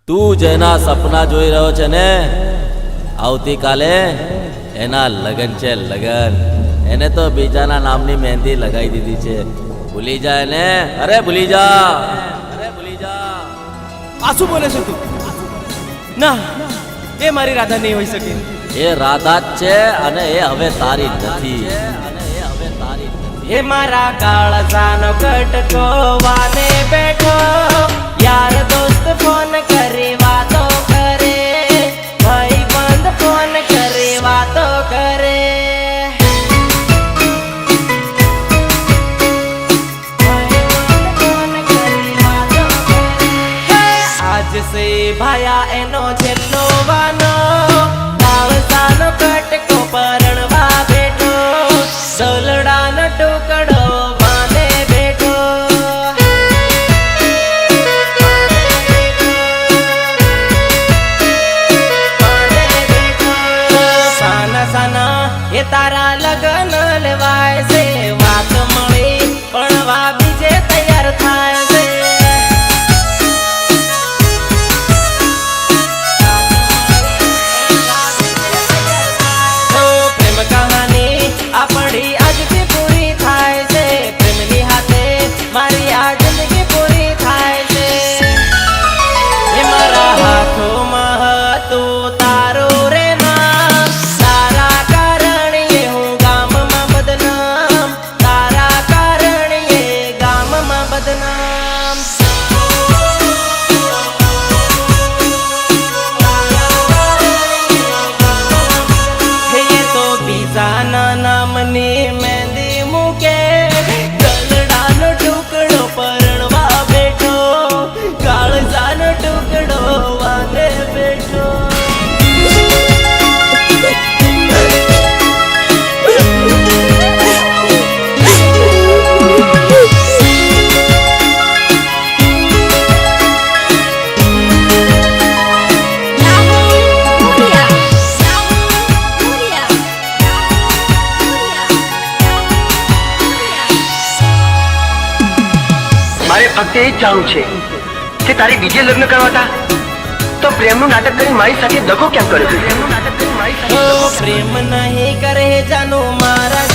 તું જેના સપના જોઈ રહ્યો છે ને, આવતીકાલે એના લગન છે, લગન. એને તો બીજાના નામની મહેંદી લગાવી દીધી છે. ભૂલી જાય ને, અરે ભૂલી જા, અરે ભૂલી જા. આ શું બોલે છે તું? ના, એ મારી રાધા નહીં હોઈ શકે. એ રાધા જ છે અને એ હવે તારી નથી. એ મારા કાળસાનો કટકો વાને બેઠો, યાર દોસ્ત ફોન કરી વાતો કરે, ભાઈ બંધ ફોન કરી વાતો કરે. આજ સે ભાયા એનો છેલ્લો વાનો, કાળસાનો કટકો પરણવા બેઠો, સોલડાનો ટુકડો વાને બેઠો. સાના સાના એ તારા લગન લેવાય છે, વાત મળી પણ બીજે તૈયાર થાય છે. પ્રેમ કહાની આપણી આજથી પૂરી થાય છે, પ્રેમની હાથે મારી આ જિંદગી પૂરી થાય છે. એ મારા હાથોમાં હતું તારું રે નામ, તારા કારણે હું ગામમાં બદનામ, તારા કારણે ગામમાં બદનામ. હે તો બીજાના નામની મહેંદી મૂકે, ગલડાનો ટુકડો પરણવા બેઠો, કાળજાનો ટુકડો વાને બેઠો. મારે ફક્ત એ જ જાણવું છે કે તારે બીજે લગ્ન કરવા હતા તો પ્રેમનું નાટક કરી મારી સાથે દગો કેમ કર્યો? પ્રેમ નહીં કરે જાનું મારા